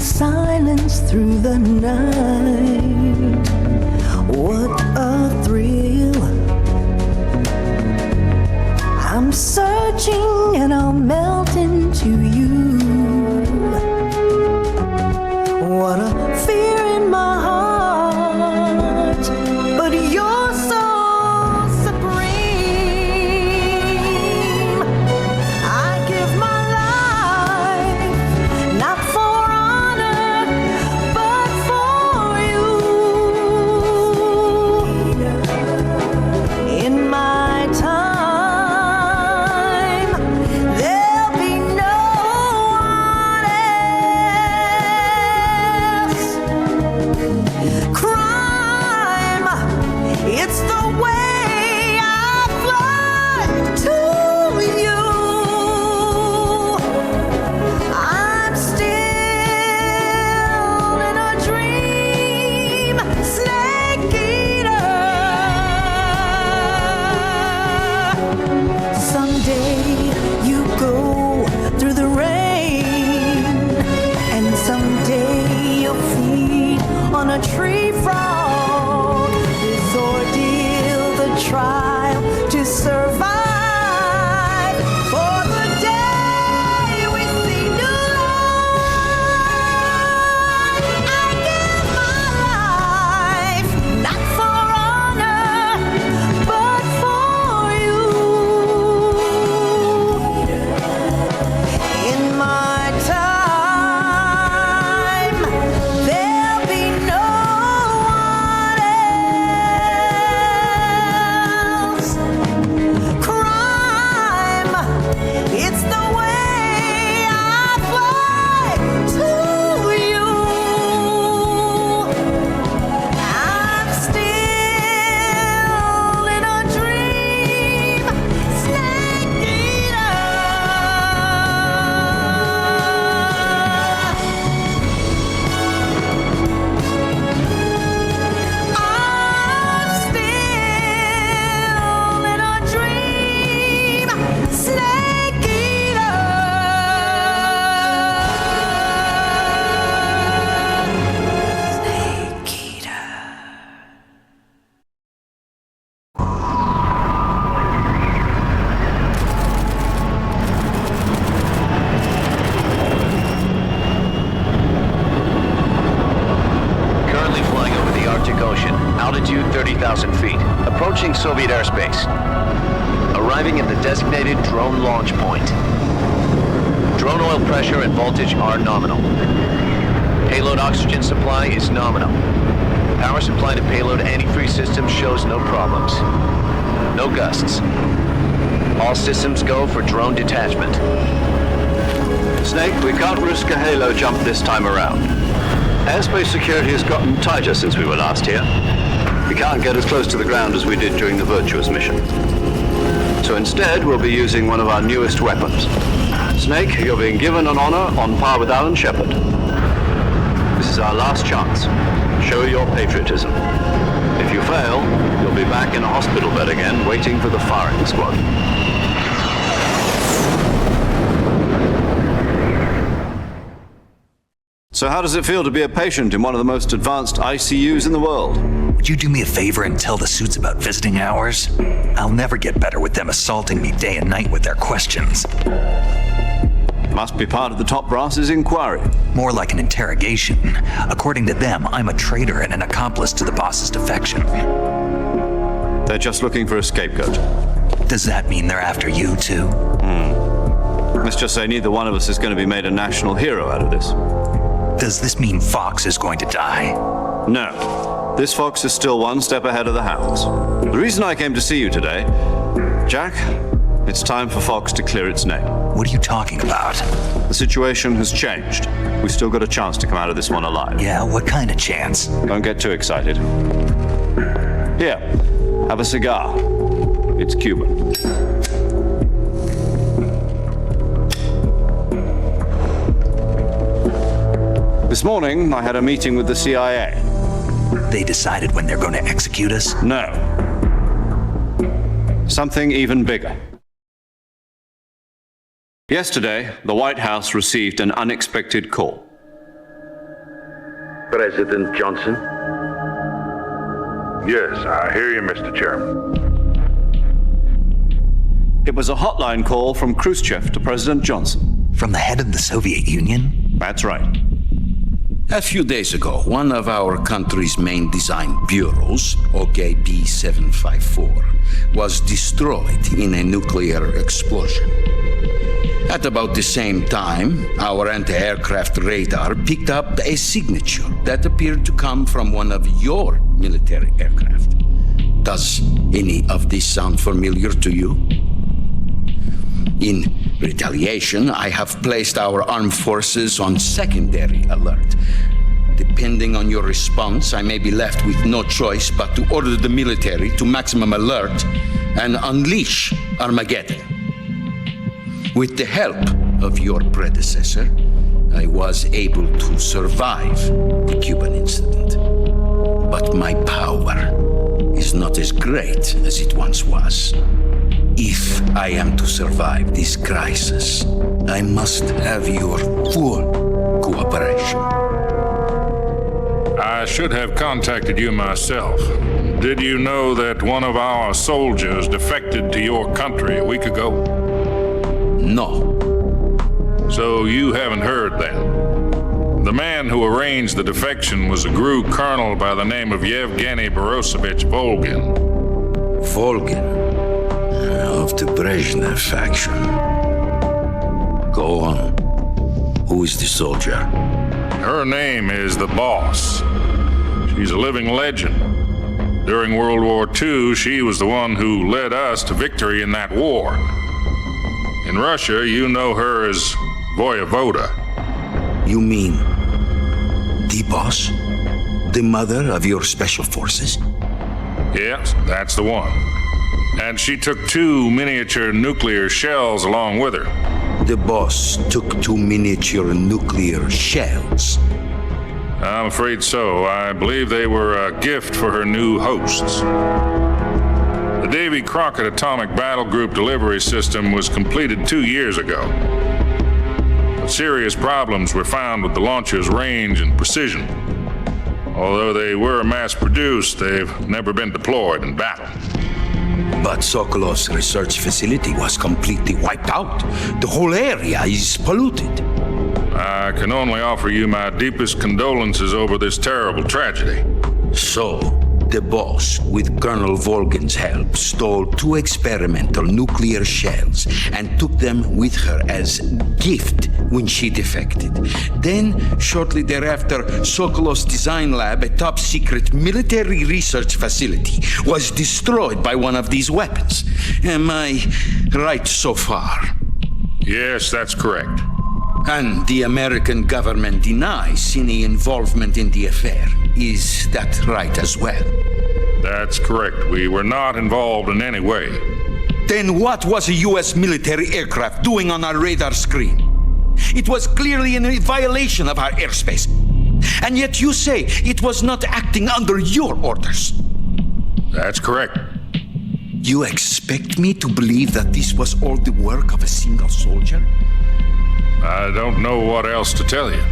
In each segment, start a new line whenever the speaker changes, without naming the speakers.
silence through the night. What a thrill. I'm searching and I'll melt into you. What a fear in my heart, but you're so supreme. I give my life, not for honor, but for you. In my time, there'll be no one else. Crime, it's the way I fly to you. I'm still in a dream, snake eater. Someday you go through the rain, and someday you'll feed on a tree frog. This ordeal, the trial to survive, for the day we see new light. I give my life, not for honor, but for you. In my time, there'll be no one else. Crime, it's the way I fly to you. I'm still in a dream, snake eater. I'm still in a dream, snake eater. Snake eater.
Currently flying over the Arctic Ocean, altitude 30,000 feet, approaching Soviet airspace. Arriving at the designated drone launch point. Drone oil pressure and voltage are nominal. Payload oxygen supply is nominal. Power supply to payload antifreeze system shows no problems. No gusts. All systems go for drone detachment.
Snake, we can't risk a halo jump this time around. Airspace security has gotten tighter since we were last here. We can't get as close to the ground as we did during the Virtuous mission. So instead, we'll be using one of our newest weapons. Snake, you're being given an honor on par with Alan Shepard. This is our last chance. Show your patriotism. If you fail, you'll be back in a hospital bed again, waiting for the firing squad. So how does it feel to be a patient in one of the most advanced ICUs in the world?
Would you do me a favor and tell the suits about visiting hours? I'll never get better with them assaulting me day and night with their questions.
Must be part of the top brass's inquiry.
More like an interrogation. According to them, I'm a traitor and an accomplice to the boss's defection.
They're just looking for a scapegoat.
Does that mean they're after you too?
Let's just say neither one of us is going to be made a national hero out of this.
Does this mean Fox is going to die?
No. This fox is still one step ahead of the hounds. The reason I came to see you today, Jack, it's time for Fox to clear its name.
What are you talking about?
The situation has changed. We've still got a chance to come out of this one alive.
Yeah, what kind of chance?
Don't get too excited. Here, have a cigar. It's Cuban. This morning, I had a meeting with the CIA.
They decided when they're going to execute us?
No. Something even bigger. Yesterday, the White House received an unexpected call.
President Johnson?
Yes, I hear you, Mr. Chairman.
It was a hotline call from Khrushchev to President Johnson.
From the head of the Soviet Union?
That's right.
A few days ago, one of our country's main design bureaus, OKB 754, was destroyed in a nuclear explosion. At about the same time, our anti-aircraft radar picked up a signature that appeared to come from one of your military aircraft. Does any of this sound familiar to you? In retaliation, I have placed our armed forces on secondary alert. Depending on your response, I may be left with no choice but to order the military to maximum alert and unleash Armageddon. With the help of your predecessor, I was able to survive the Cuban incident. But my power is not as great as it once was. If I am to survive this crisis, I must have your full cooperation.
I should have contacted you myself. Did you know that one of our soldiers defected to your country a week ago?
No.
So you haven't heard then. The man who arranged the defection was a GRU colonel by the name of Yevgeny Borisovich Volgin.
Volgin, of the Brezhnev faction. Go on. Who is the soldier?
Her name is the Boss. She's a living legend. During World War II, she was the one who led us to victory in that war. In Russia, you know her as Voyevoda.
You mean the Boss? The mother of your special forces?
Yes, that's the one. And she took 2 miniature nuclear shells along with her.
The Boss took 2 miniature nuclear shells.
I'm afraid so. I believe they were a gift for her new hosts. The Davy Crockett Atomic Battle Group delivery system was completed 2 years ago. But serious problems were found with the launcher's range and precision. Although they were mass-produced, they've never been deployed in battle.
But Sokolov's research facility was completely wiped out. The whole area is polluted.
I can only offer you my deepest condolences over this terrible tragedy.
So, the Boss, with Colonel Volgin's help, stole 2 experimental nuclear shells and took them with her as gift when she defected. Then, shortly thereafter, Sokolov's design lab, a top-secret military research facility, was destroyed by one of these weapons. Am I right so far?
Yes, that's correct.
And the American government denies any involvement in the affair. Is that right as well?
That's correct. We were not involved in any way.
Then what was a U.S. military aircraft doing on our radar screen? It was clearly in violation of our airspace. And yet you say it was not acting under your orders.
That's correct.
You expect me to believe that this was all the work of a single soldier?
I don't know what else to tell you.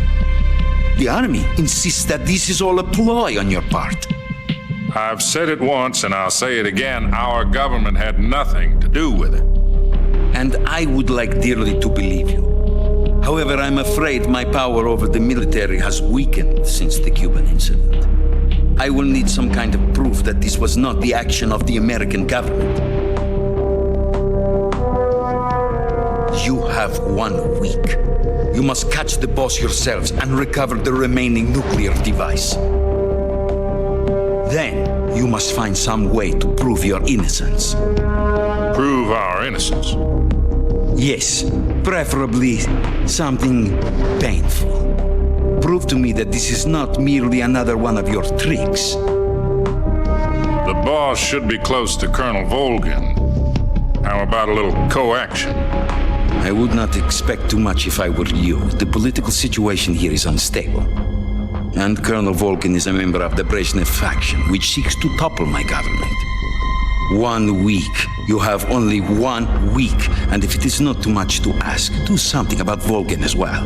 The Army insists that this is all a ploy on your part.
I've said it once and I'll say it again. Our government had nothing to do with it.
And I would like dearly to believe you. However, I'm afraid my power over the military has weakened since the Cuban incident. I will need some kind of proof that this was not the action of the American government. You have 1 week. You must catch the Boss yourselves and recover the remaining nuclear device. Then, you must find some way to prove your innocence.
Prove our innocence?
Yes, preferably something painful. Prove to me that this is not merely another one of your tricks.
The Boss should be close to Colonel Volgin. How about a little co-action?
I would not expect too much if I were you. The political situation here is unstable. And Colonel Volgin is a member of the Brezhnev faction, which seeks to topple my government. 1 week. You have only 1 week. And if it is not too much to ask, do something about Volgin as well.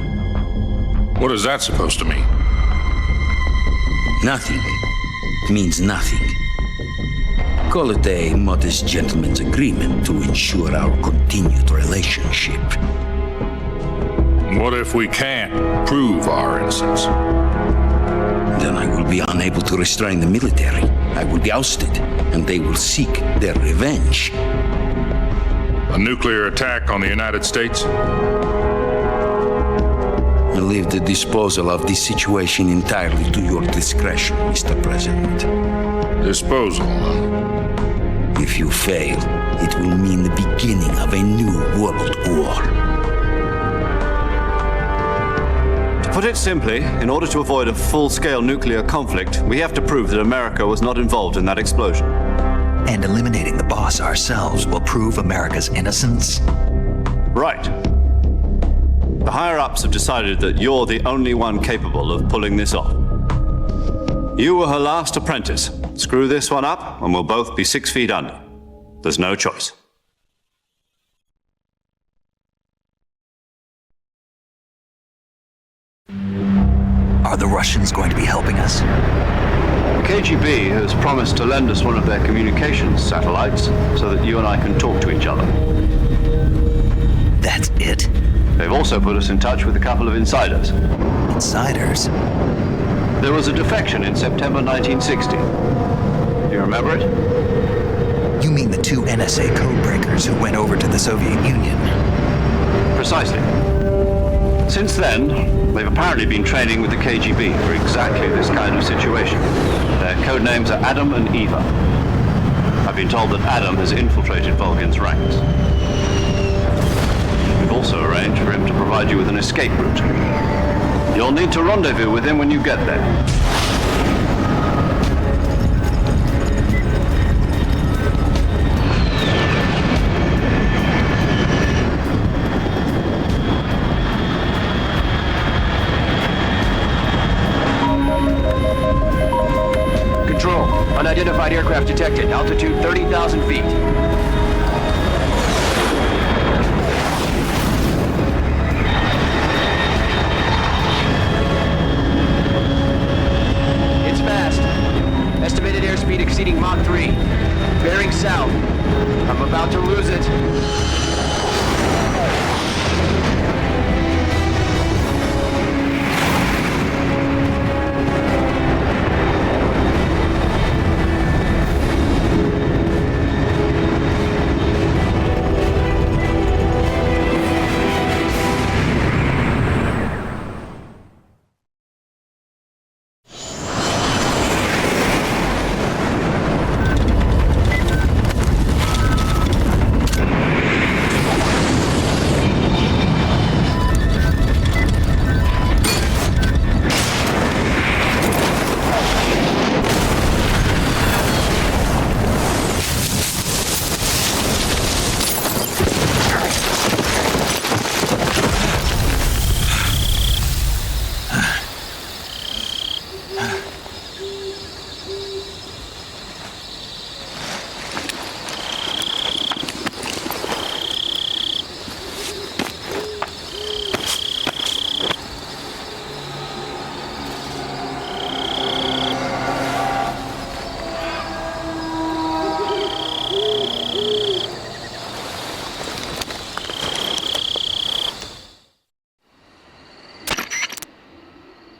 What is that supposed to mean?
Nothing means nothing. Call it a modest gentleman's agreement to ensure our continued relationship.
What if we can't prove our innocence?
Then I will be unable to restrain the military. I will be ousted, and they will seek their revenge.
A nuclear attack on the United States?
I leave the disposal of this situation entirely to your discretion, Mr. President.
Disposal, huh?
If you fail, it will mean the beginning of a new world war.
To put it simply, in order to avoid a full-scale nuclear conflict, we have to prove that America was not involved in that explosion.
And eliminating the boss ourselves will prove America's innocence?
Right. The higher-ups have decided that you're the only one capable of pulling this off. You were her last apprentice. Screw this one up, and we'll both be 6 feet under. There's no choice.
Are the Russians going to be helping us?
The KGB has promised to lend us one of their communications satellites so that you and I can talk to each other.
That's it?
They've also put us in touch with a couple of insiders.
Insiders?
There was a defection in September 1960. Do you remember it?
You mean the 2 NSA codebreakers who went over to the Soviet Union?
Precisely. Since then, they've apparently been training with the KGB for exactly this kind of situation. Their code names are Adam and Eva. I've been told that Adam has infiltrated Volgin's ranks. We've also arranged for him to provide you with an escape route. You'll need to rendezvous with him when you get there.
Control, unidentified aircraft detected. Altitude 30,000 feet. Estimated airspeed exceeding Mach 3. Bearing south. I'm about to lose it.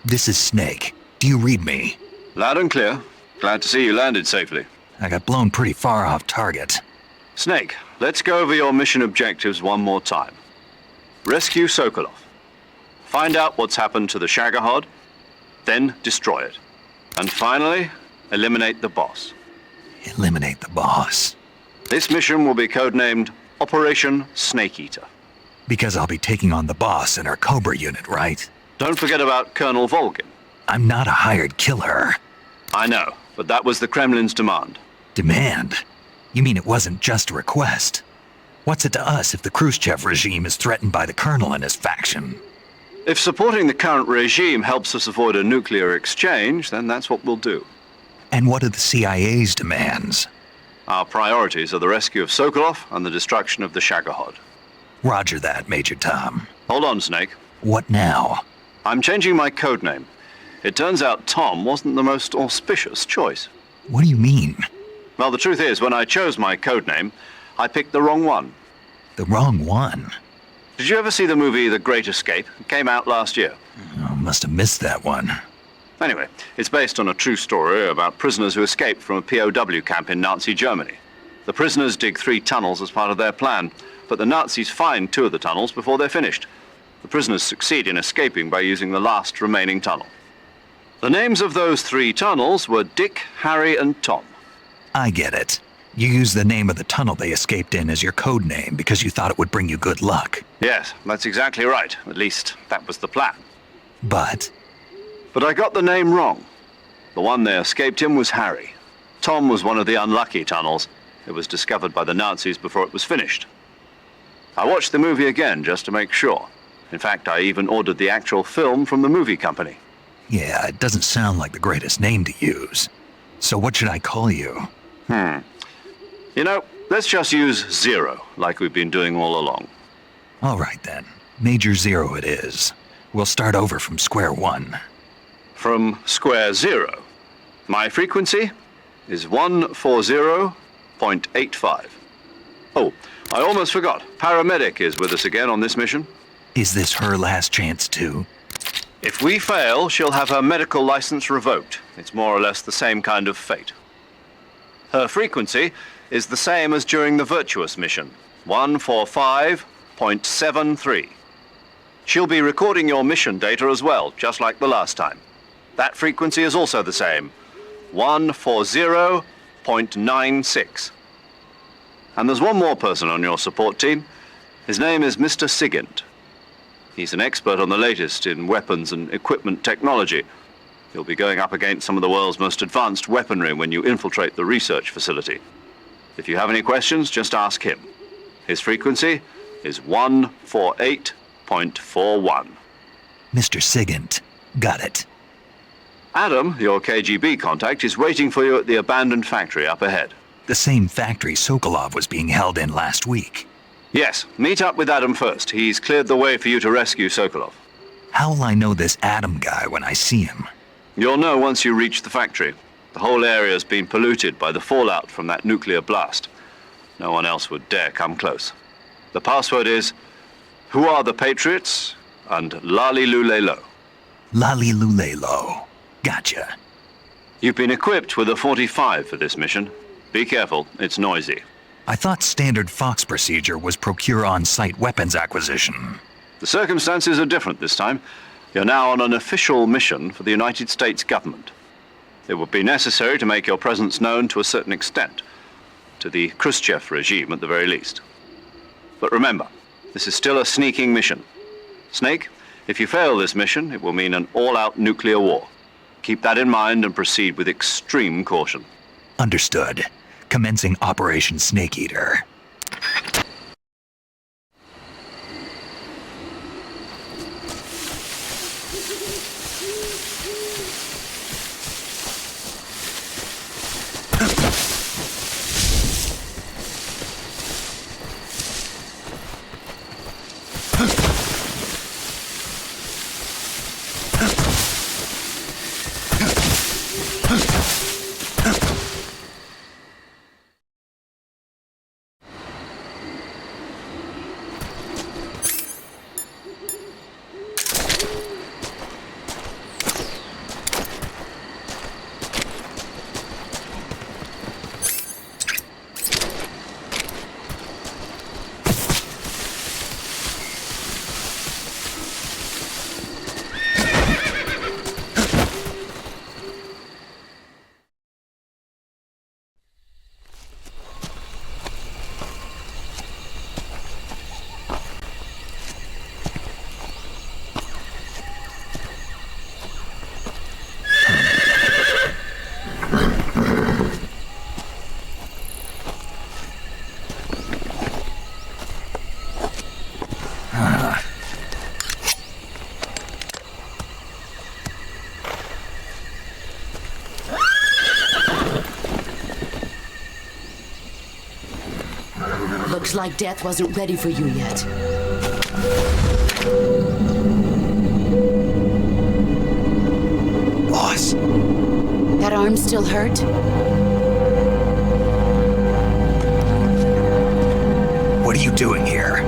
This is Snake. Do you read me?
Loud and clear. Glad to see you landed safely.
I got blown pretty far off target.
Snake, let's go over your mission objectives one more time. Rescue Sokolov. Find out what's happened to the Shagohod, then destroy it. And finally, eliminate the boss.
Eliminate the boss.
This mission will be codenamed Operation Snake Eater.
Because I'll be taking on the boss in our Cobra unit, right?
Don't forget about Colonel Volgin.
I'm not a hired killer.
I know, but that was the Kremlin's demand.
Demand? You mean it wasn't just a request? What's it to us if the Khrushchev regime is threatened by the Colonel and his faction?
If supporting the current regime helps us avoid a nuclear exchange, then that's what we'll do.
And what are the CIA's demands?
Our priorities are the rescue of Sokolov and the destruction of the Shagohod.
Roger that, Major Tom.
Hold on, Snake.
What now?
I'm changing my codename. It turns out Tom wasn't the most auspicious choice.
What do you mean?
Well, the truth is, when I chose my codename, I picked the wrong one.
The wrong one?
Did you ever see the movie The Great Escape? It came out last year.
Oh, must have missed that one.
Anyway, it's based on a true story about prisoners who escaped from a POW camp in Nazi Germany. The prisoners dig 3 tunnels as part of their plan, but the Nazis find 2 of the tunnels before they're finished. The prisoners succeed in escaping by using the last remaining tunnel. The names of those 3 tunnels were Dick, Harry, and Tom.
I get it. You used the name of the tunnel they escaped in as your code name because you thought it would bring you good luck.
Yes, that's exactly right. At least, that was the plan.
But
I got the name wrong. The one they escaped in was Harry. Tom was one of the unlucky tunnels. It was discovered by the Nazis before it was finished. I watched the movie again just to make sure. In fact, I even ordered the actual film from the movie company.
yeah, it doesn't sound like the greatest name to use. So what should I call you?
You know, let's just use Zero, like we've been doing all along.
All right then. Major Zero it is. We'll start over from square one.
From square 0. My frequency is 140.85. Oh, I almost forgot. Paramedic is with us again on this mission.
Is this her last chance too?
If we fail, she'll have her medical license revoked. It's more or less the same kind of fate. Her frequency is the same as during the Virtuous mission, 145.73. She'll be recording your mission data as well, just like the last time. That frequency is also the same, 140.96. And there's one more person on your support team. His name is Mr. Sigint. He's an expert on the latest in weapons and equipment technology. You'll be going up against some of the world's most advanced weaponry when you infiltrate the research facility. If you have any questions, just ask him. His frequency is 148.41.
Mr. Sigint. Got it.
Adam, your KGB contact, is waiting for you at the abandoned factory up ahead.
The same factory Sokolov was being held in last week.
Yes, meet up with Adam first. He's cleared the way for you to rescue Sokolov.
How will I know this Adam guy when I see him?
You'll know once you reach the factory. The whole area's been polluted by the fallout from that nuclear blast. No one else would dare come close. The password is, "Who are the Patriots?" and "Lali Lulelo."
Lali Lulelo. Gotcha.
You've been equipped with a 45 for this mission. Be careful, it's noisy.
I thought standard Fox procedure was procure on-site weapons acquisition.
The circumstances are different this time. You're now on an official mission for the United States government. It would be necessary to make your presence known to a certain extent, to the Khrushchev regime at the very least. But remember, this is still a sneaking mission. Snake, if you fail this mission, it will mean an all-out nuclear war. Keep that in mind and proceed with extreme caution.
Understood. Commencing Operation Snake Eater.
Looks like death wasn't ready for you yet.
Boss?
That arm still hurt?
What are you doing here?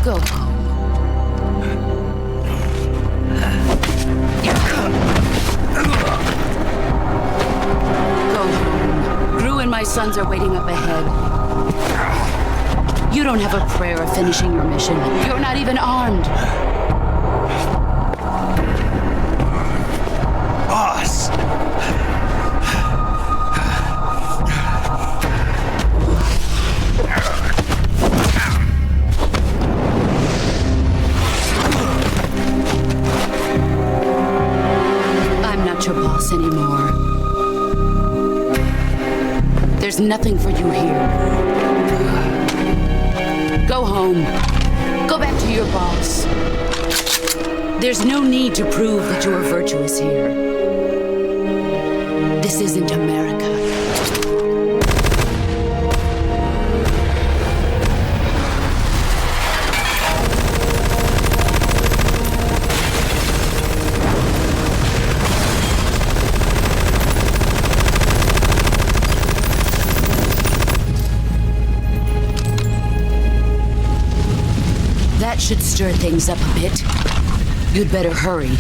Go home. Go home. Gru and my sons are waiting up ahead. You don't have a prayer of finishing your mission. You're not even armed.
Boss!
I'm not your boss anymore. There's nothing for you here. Go home. Go back to your boss. There's no need to prove that you are virtuous here. This isn't America. That should stir things up a bit. You'd better hurry.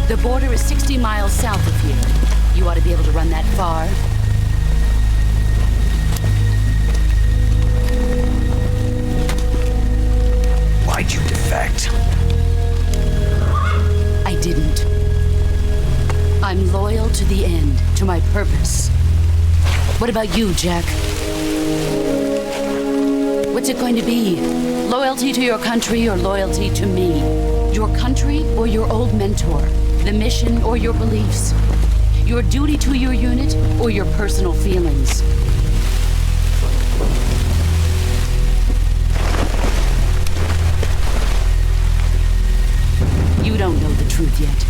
The border is 60 miles south of here. You ought to be able to run that far.
Why'd you defect?
I didn't. I'm loyal to the end, to my purpose. What about you, Jack? What's it going to be? Loyalty to your country or loyalty to me? Your country or your old mentor? The mission or your beliefs? Your duty to your unit or your personal feelings? You don't know the truth yet.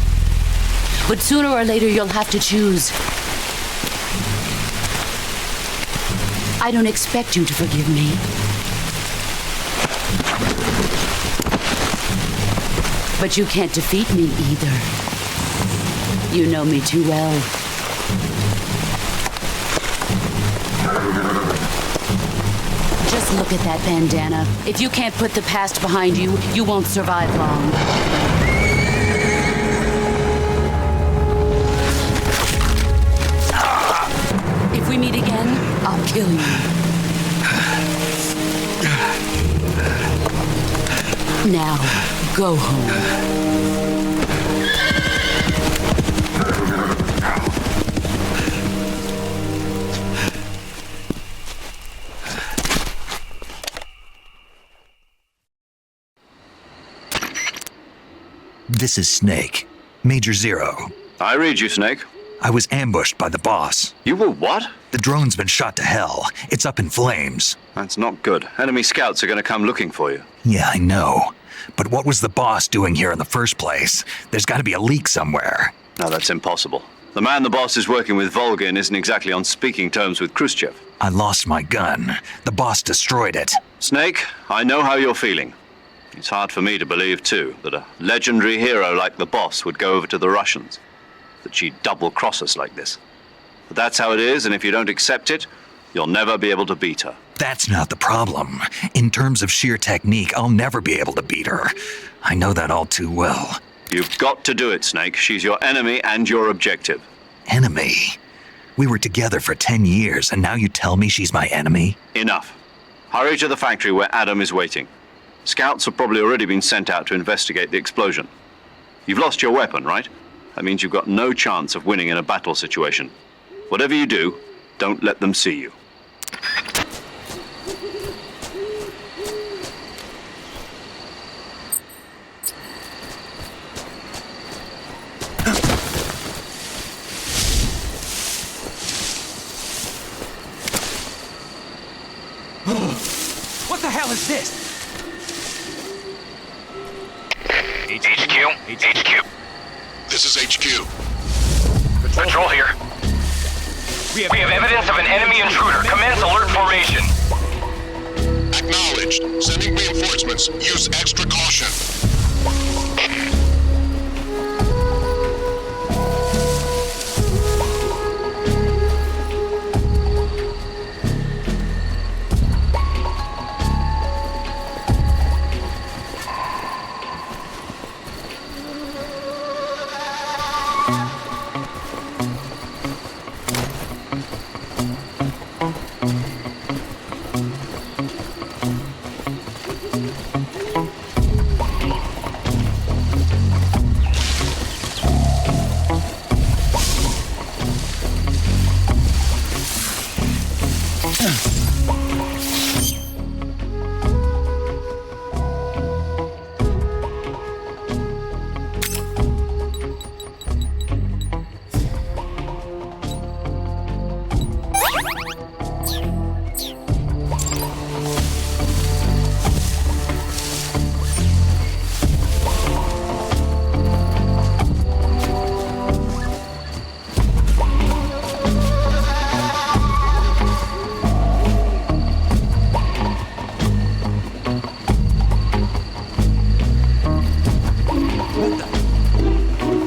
But sooner or later you'll have to choose. I don't expect you to forgive me. But you can't defeat me either. You know me too well. Just look at that bandana. If you can't put the past behind you, you won't survive long. If we meet again, I'll kill you. Now, go home.
This is Snake. Major Zero.
I read you, Snake.
I was ambushed by the boss.
You were what?
The drone's been shot to hell. It's up in flames.
That's not good. Enemy scouts are going to come looking for you.
Yeah, I know. But what was the boss doing here in the first place? There's got to be a leak somewhere.
No, that's impossible. The man the boss is working with, Volgin, isn't exactly on speaking terms with Khrushchev.
I lost my gun. The boss destroyed it.
Snake, I know how you're feeling. It's hard for me to believe, too, that a legendary hero like the boss would go over to the Russians. That she'd double-cross us like this. But that's how it is, and if you don't accept it, you'll never be able to beat her.
That's not the problem. In terms of sheer technique, I'll never be able to beat her. I know that all too well.
You've got to do it, Snake. She's your enemy and your objective.
Enemy? We were together for 10 years, and now you tell me she's my enemy?
Enough. Hurry to the factory where Adam is waiting. Scouts have probably already been sent out to investigate the explosion. You've lost your weapon, right? That means you've got no chance of winning in a battle situation. Whatever you do, don't let them see you.
is this?
HQ.
This is HQ.
Patrol here. We have evidence of an enemy intruder. Commence alert formation.
Acknowledged. Sending reinforcements. Use extra caution.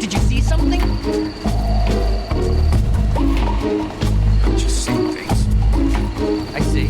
Did you see something?
I'm just seeing things.
I see.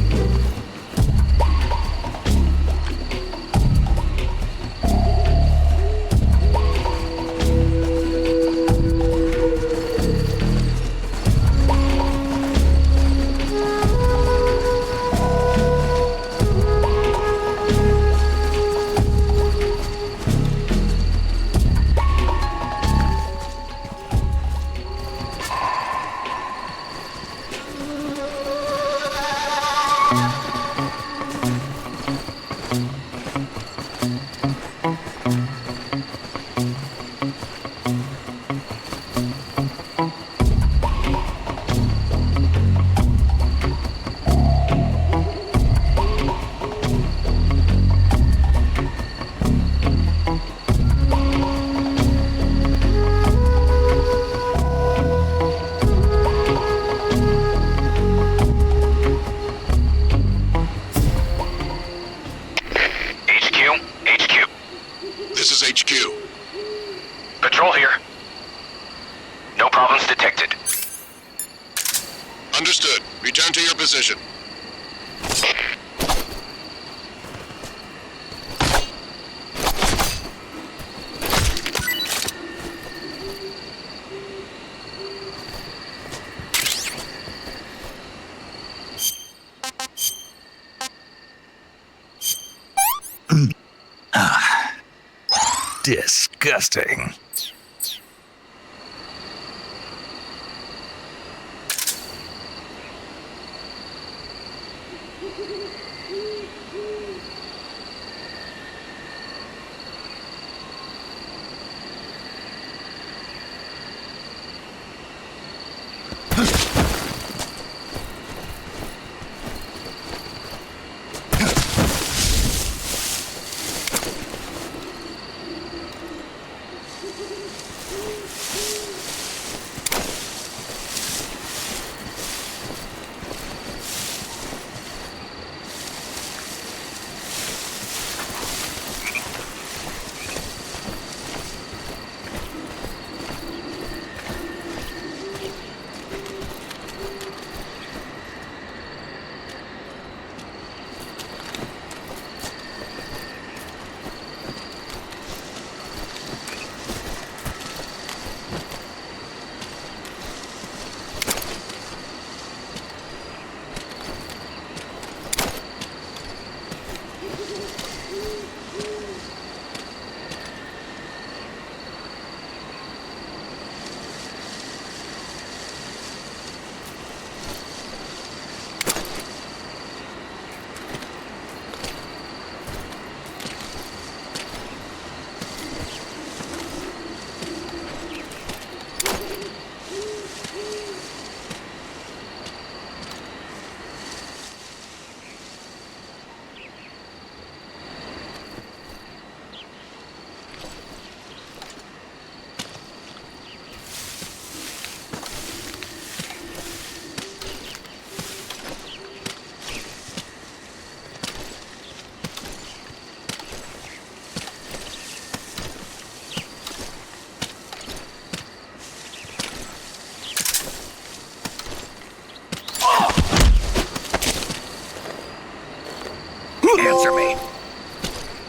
This is HQ.
Patrol here. No problems detected.
Understood. Return to your position.
Disgusting.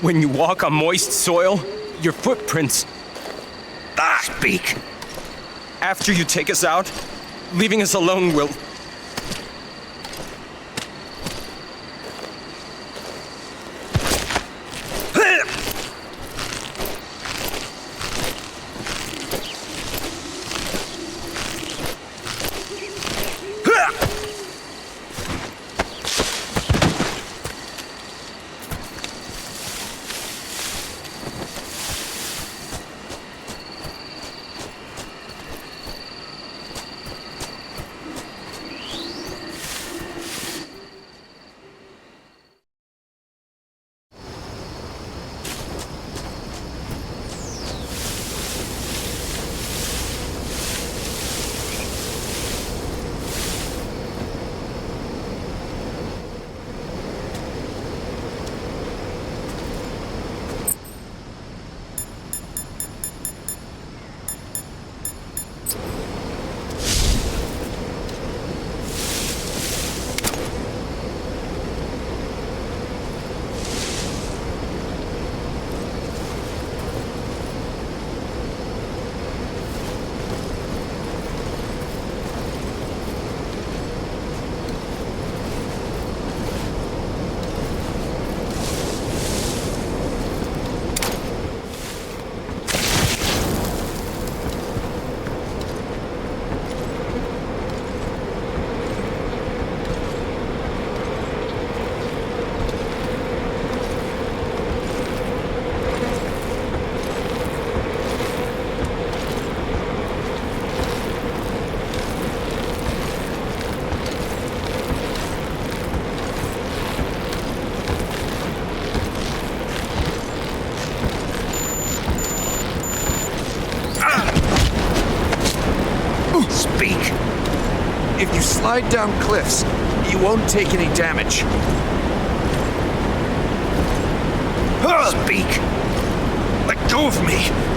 When you walk on moist soil, your footprints...
Speak.
After you take us out, leaving us alone will...
Speak. If you slide down cliffs, you won't take any damage.
Speak. Let go of me.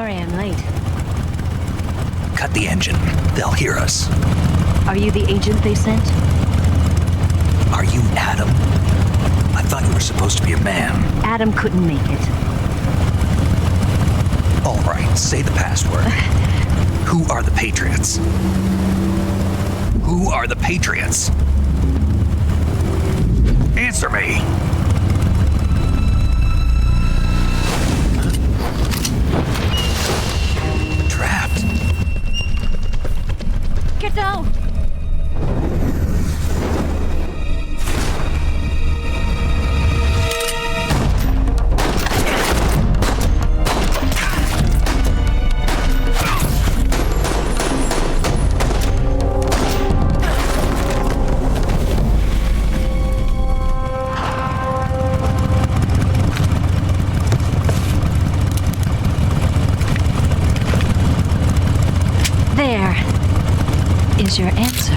Sorry I'm late.
Cut the engine. They'll hear us.
Are you the agent they sent?
Are you Adam? I thought you were supposed to be a man.
Adam couldn't make it.
All right, say the password. Who are the Patriots? Who are the Patriots? Answer me! Trapped.
Get down! There is your answer.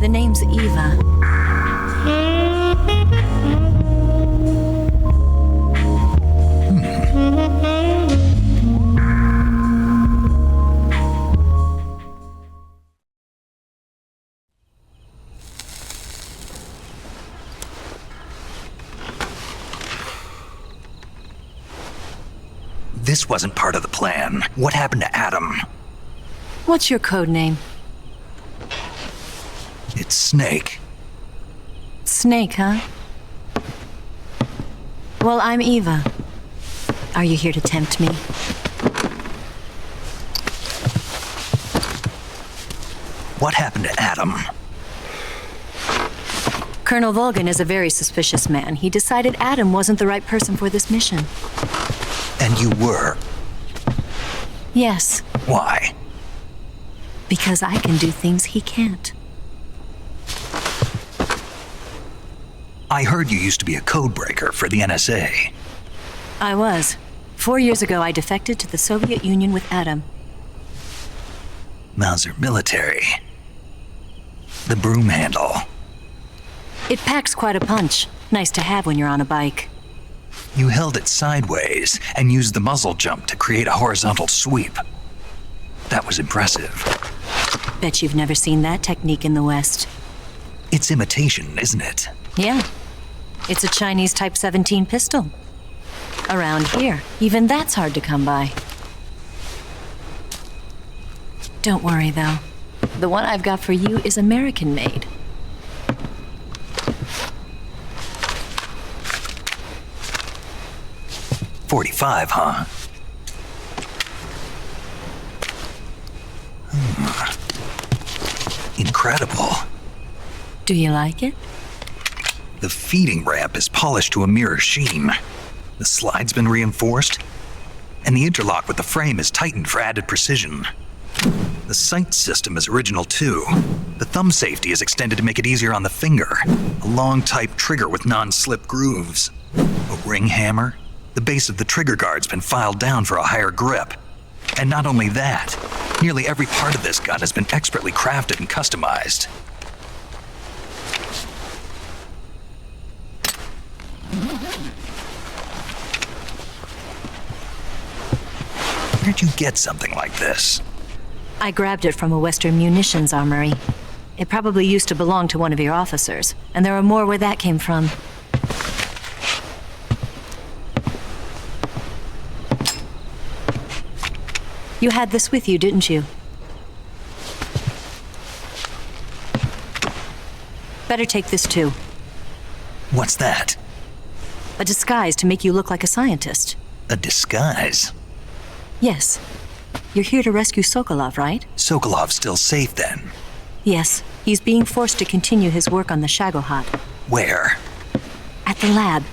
The name's Eva.
This wasn't part of the plan. What happened to Adam?
What's your code name?
It's Snake.
Snake, huh? Well, I'm Eva. Are you here to tempt me?
What happened to Adam?
Colonel Volgan is a very suspicious man. He decided Adam wasn't the right person for this mission.
And you were?
Yes.
Why?
Because I can do things he can't.
I heard you used to be a codebreaker for the NSA.
I was. 4 years ago, I defected to the Soviet Union with Adam.
Mauser military. The broom handle.
It packs quite a punch. Nice to have when you're on a bike.
You held it sideways and used the muzzle jump to create a horizontal sweep. That was impressive.
Bet you've never seen that technique in the West.
It's imitation, isn't it?
Yeah. It's a Chinese Type 17 pistol. Around here, even that's hard to come by. Don't worry, though. The one I've got for you is American-made.
.45, huh? Incredible.
Do you like it?
The feeding ramp is polished to a mirror sheen. The slide's been reinforced, and the interlock with the frame is tightened for added precision. The sight system is original too. The thumb safety is extended to make it easier on the finger. A long type trigger with non-slip grooves. A ring hammer. The base of the trigger guard's been filed down for a higher grip. And not only that, nearly every part of this gun has been expertly crafted and customized. Where'd you get something like this?
I grabbed it from a Western munitions armory. It probably used to belong to one of your officers, and there are more where that came from. You had this with you, didn't you? Better take this too.
What's that?
A disguise to make you look like a scientist.
A disguise?
Yes. You're here to rescue Sokolov, right?
Sokolov's still safe then?
Yes. He's being forced to continue his work on the Shagohod.
Where?
At the lab.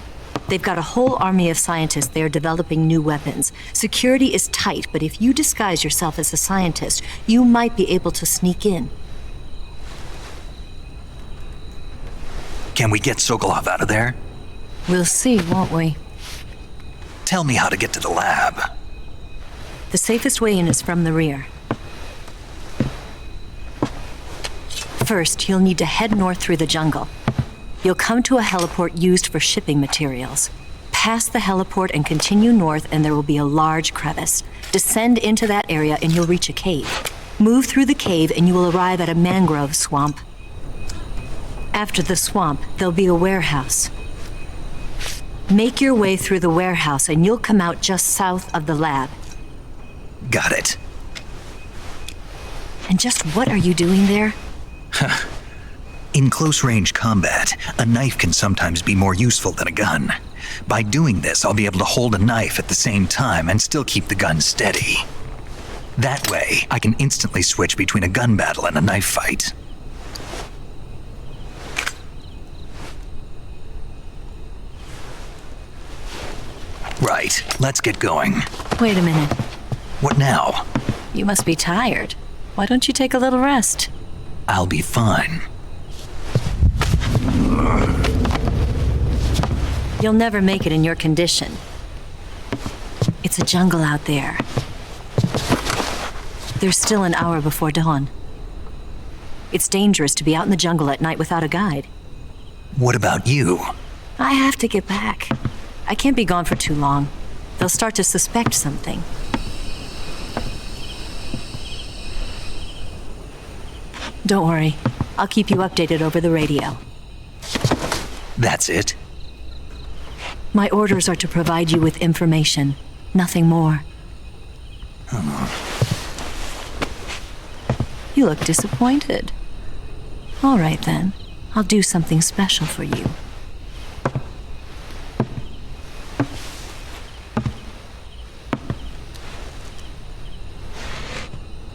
They've got a whole army of scientists there developing new weapons. Security is tight, but if you disguise yourself as a scientist, you might be able to sneak in.
Can we get Sokolov out of there?
We'll see, won't we?
Tell me how to get to the lab.
The safest way in is from the rear. First, you'll need to head north through the jungle. You'll come to a heliport used for shipping materials. Pass the heliport and continue north, and there will be a large crevice. Descend into that area and you'll reach a cave. Move through the cave and you will arrive at a mangrove swamp. After the swamp, there'll be a warehouse. Make your way through the warehouse and you'll come out just south of the lab.
Got it.
And just what are you doing there?
In close-range combat, a knife can sometimes be more useful than a gun. By doing this, I'll be able to hold a knife at the same time and still keep the gun steady. That way, I can instantly switch between a gun battle and a knife fight. Right, let's get going.
Wait a minute.
What now?
You must be tired. Why don't you take a little rest?
I'll be fine.
You'll never make it in your condition. It's a jungle out there. There's still an hour before dawn. It's dangerous to be out in the jungle at night without a guide.
What about you?
I have to get back. I can't be gone for too long. They'll start to suspect something. Don't worry. I'll keep you updated over the radio.
That's it?
My orders are to provide you with information. Nothing more. You look disappointed. All right then. I'll do something special for you.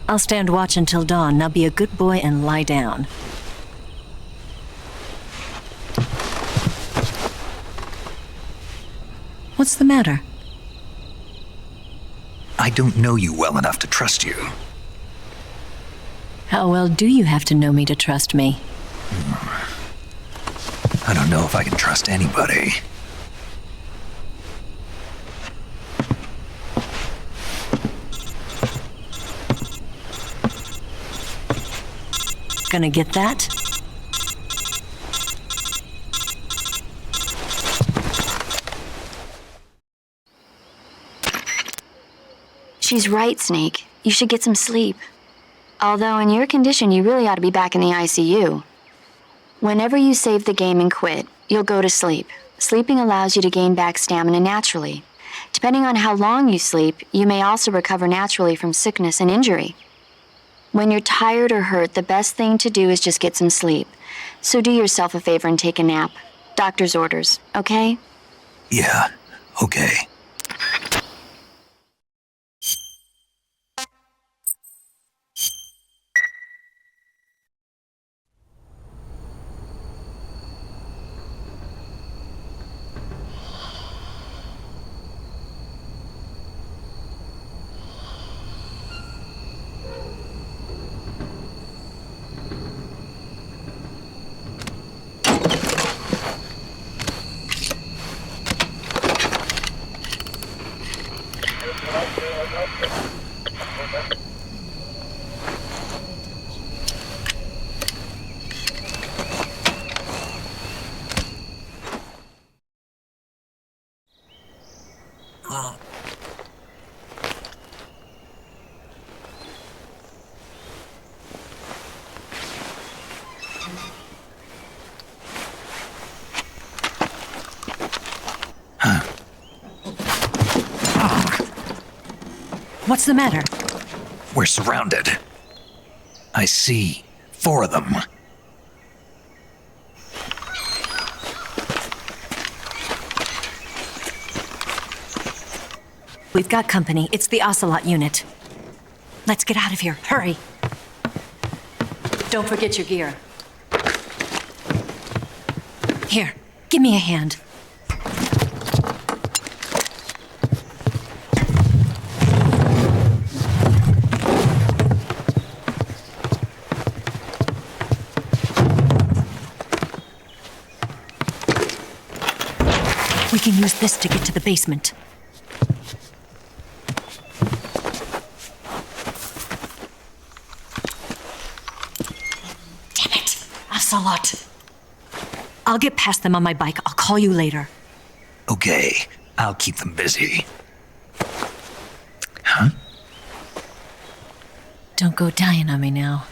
I'll stand watch until dawn. Now be a good boy and lie down. What's the matter?
I don't know you well enough to trust you.
How well do you have to know me to trust me?
I don't know if I can trust anybody.
Gonna get that?
She's right, Snake. You should get some sleep. Although in your condition, you really ought to be back in the ICU. Whenever you save the game and quit, you'll go to sleep. Sleeping allows you to gain back stamina naturally. Depending on how long you sleep, you may also recover naturally from sickness and injury. When you're tired or hurt, the best thing to do is just get some sleep. So do yourself a favor and take a nap. Doctor's orders, okay?
Yeah, okay.
What's the matter?
We're surrounded. I see 4 of them.
We've got company. It's the Ocelot Unit. Let's get out of here. Hurry. Don't forget your gear. Here, give me a hand. can use this to get to the basement. Damn it! Ocelot! I'll get past them on my bike. I'll call you later.
Okay, I'll keep them busy. Huh?
Don't go dying on me now.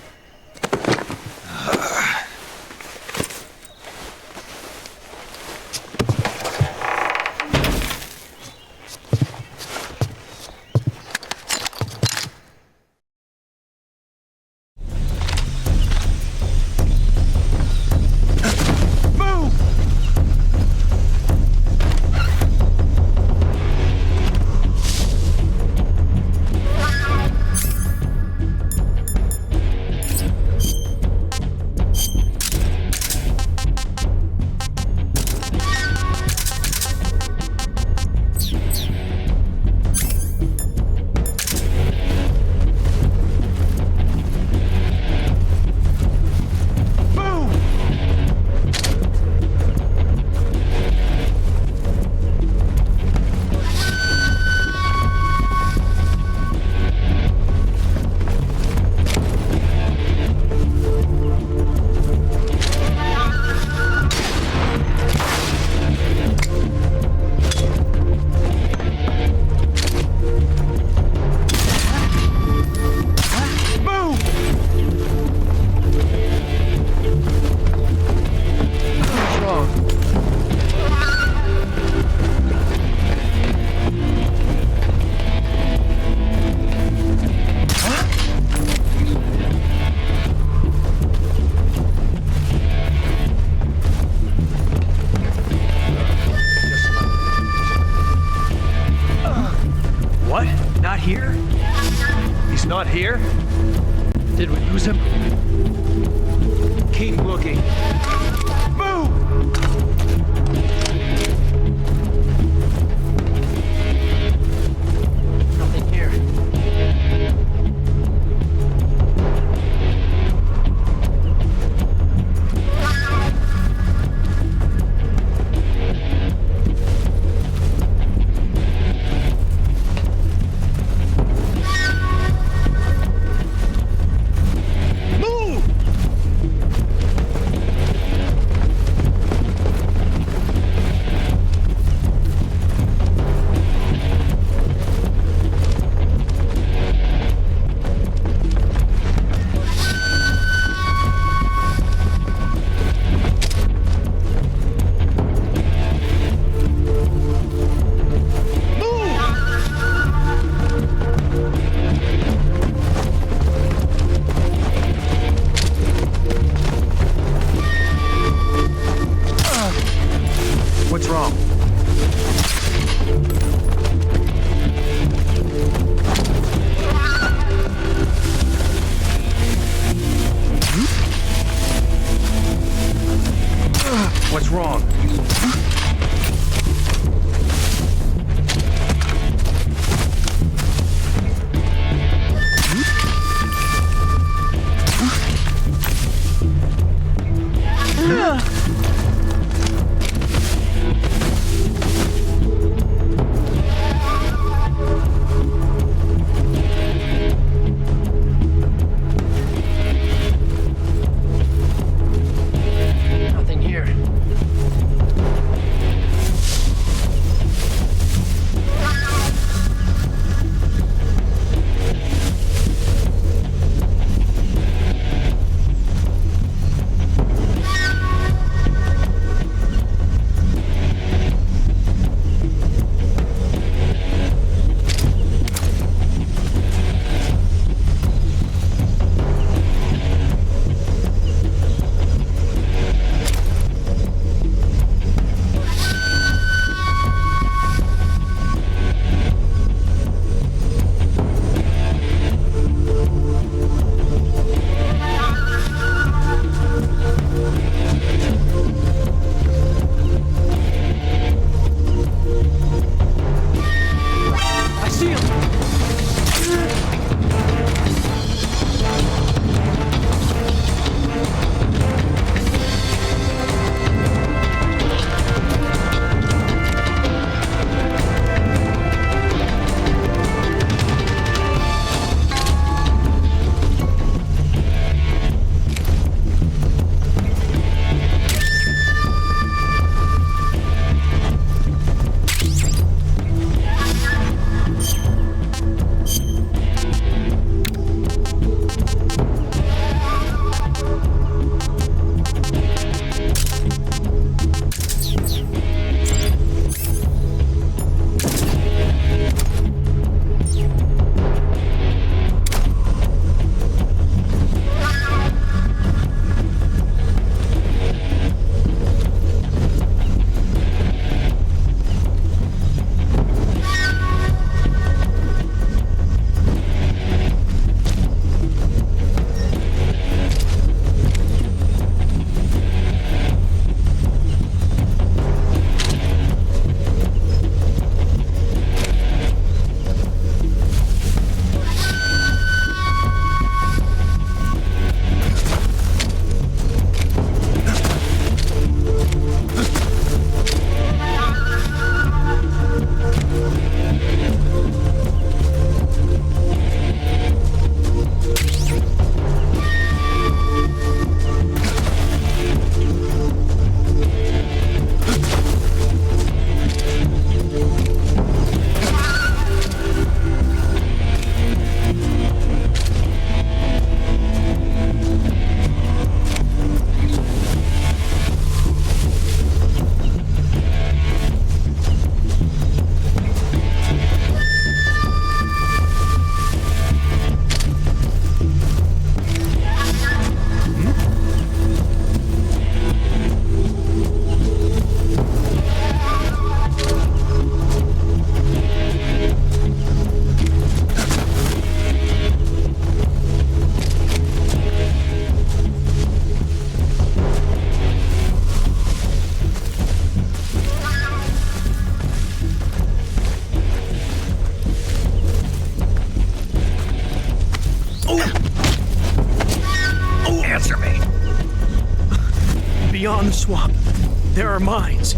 Not here? Did we lose him? Keep looking. Move! Nothing here. What's wrong? What's wrong? Nothing here. Beyond the swamp, there are mines.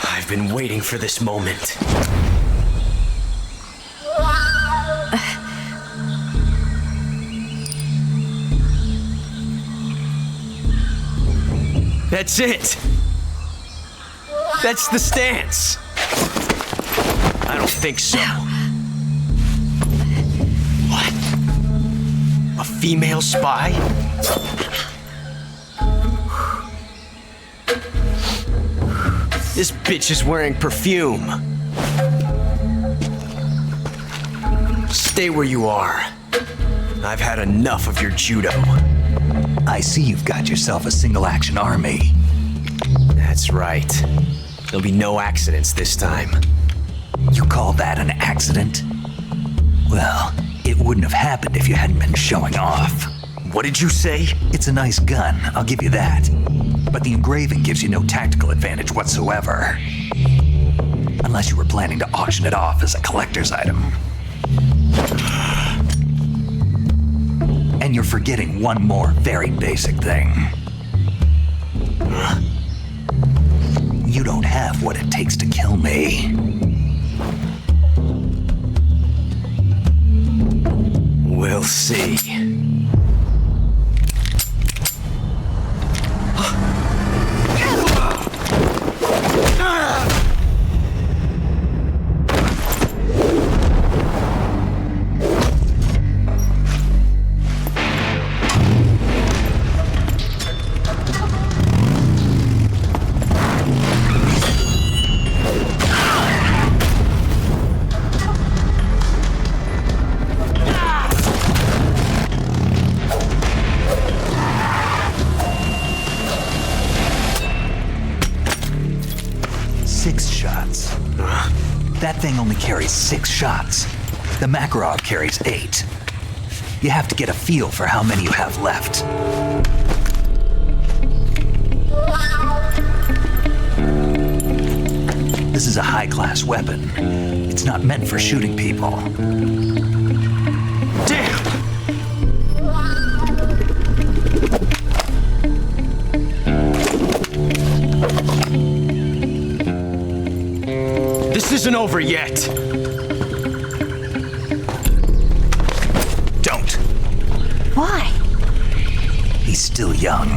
I've been waiting for this moment. That's it! That's the stance! I don't think so. What? A female spy? This bitch is wearing perfume. Stay where you are. I've had enough of your judo.
I see you've got yourself a single-action army.
That's right. There'll be no accidents this time.
You call that an accident? Well, it wouldn't have happened if you hadn't been showing off.
What did you say?
It's a nice gun, I'll give you that. But the engraving gives you no tactical advantage whatsoever. Unless you were planning to auction it off as a collector's item. And you're forgetting one more very basic thing. You don't have what it takes to kill me.
We'll see.
That thing only carries 6 shots. The Makarov carries 8. You have to get a feel for how many you have left. This is a high-class weapon. It's not meant for shooting people.
Damn! This isn't over yet.
Don't.
Why?
He's still young.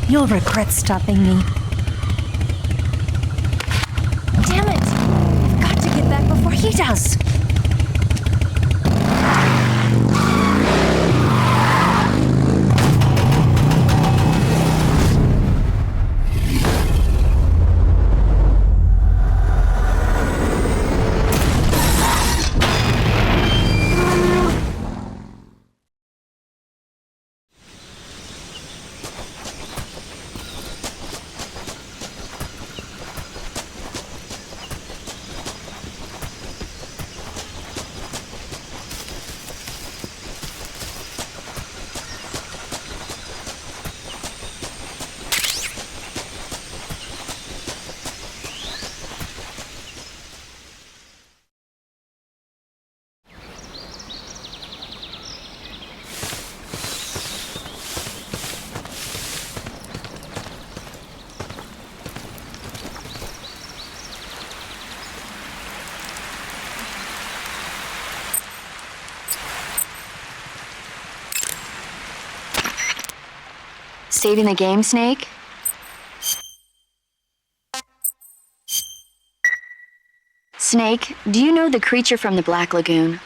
You'll regret stopping me. Damn it! I've got to get back before he does.
Saving the game, Snake? Snake, do you know the creature from the Black Lagoon?